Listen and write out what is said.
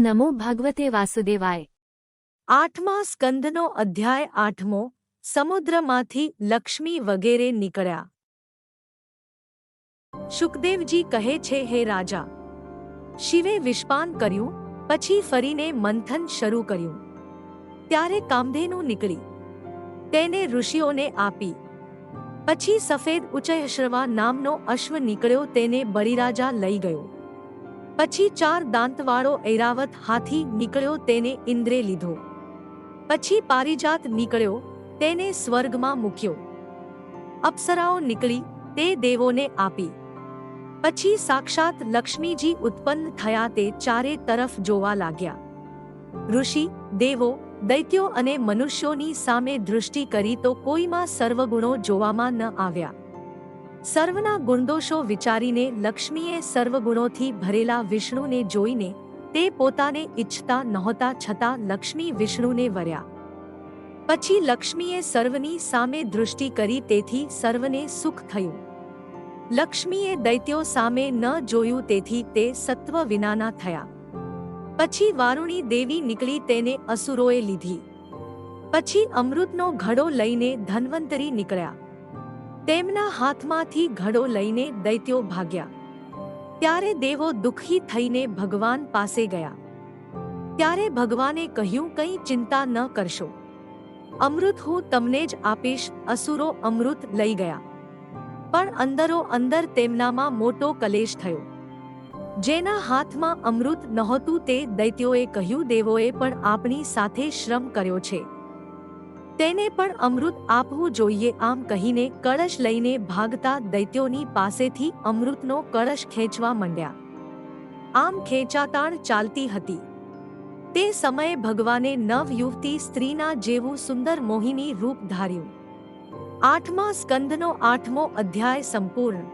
નમો ભગવતે વાસુદેવાય। આઠમા સ્કંદનો અધ્યાય આઠમો। સમુદ્રમાંથી લક્ષ્મી વગેરે નીકળ્યા। શુકદેવજી કહે છે, હે રાજા, શિવે વિષપાન કર્યું, પછી ફરીને મંથન શરૂ કર્યું। ત્યારે કામધેનુ નીકળી, તેને ઋષિઓને આપી। પછી સફેદ ઉચયશ્રવા નામનો અશ્વ નીકળ્યો, તેને બળીરાજા લઈ ગયો। પછી 4 દાંતવાળો ઐરાવત હાથી નીકળ્યો, તેને ઇન્દ્રે લીધો। પછી પારિજાત નીકળ્યો, તેને સ્વર્ગમાં મૂક્યો। અપ્સરાઓ નીકળી, તે દેવોને આપી। પછી સાક્ષાત લક્ષ્મીજી ઉત્પન્ન થયા, તે ચારે તરફ જોવા લાગ્યા। ઋષિ, દેવો, દૈત્યો અને મનુષ્યોની સામે દૃષ્ટિ કરી તો કોઈમાં સર્વગુણો જોવામાં ન આવ્યા। સર્વના ગુણદોષો વિચારીને લક્ષ્મીએ સર્વગુણોથી ભરેલા વિષ્ણુને જોઈને, તે પોતાને ઈચ્છતા નહોતા છતાં લક્ષ્મી વિષ્ણુને વર્યા। પછી લક્ષ્મીએ સર્વની સામે દૃષ્ટિ કરી, તેથી સર્વને સુખ થયું। લક્ષ્મીએ દૈત્યો સામે ન જોયું, તેથી તે સત્વ વિનાના થયા। પછી વારુણી દેવી નીકળી, તેને અસુરોએ લીધી। પછી અમૃતનો ઘડો લઈને ધન્વંતરી નીકળ્યા। તેમના હાથમાંથી ઘડો લઈને દૈત્યો ભાગ્યા। ત્યારે દેવો દુઃખી થઈને ભગવાન પાસે ગયા। ત્યારે ભગવાને કહ્યું, કંઈ ચિંતા ન કરશો, અમૃત હું તમને જ આપીશ। અસુરો અમૃત લઈ ગયા, પણ અંદરો અંદર તેમનામાં મોટો કલેશ થયો। જેના હાથમાં અમૃત નહોતું, તે દૈત્યોએ કહ્યું, દેવોએ પણ આપણી સાથે શ્રમ કર્યો છે, તેને પણ અમૃત આપવું જોઈએ। આમ કહીને કળશ લઈને ભાગતા દૈત્યોની પાસેથી અમૃતનો કળશ ખેંચવા માંડ્યા। આમ ખેંચાતાણ ચાલતી હતી, તે સમયે ભગવાને નવ યુવતી સ્ત્રીના જેવું સુંદર મોહિની રૂપ ધાર્યું। આઠમા સ્કંદનો આઠમો અધ્યાય સંપૂર્ણ।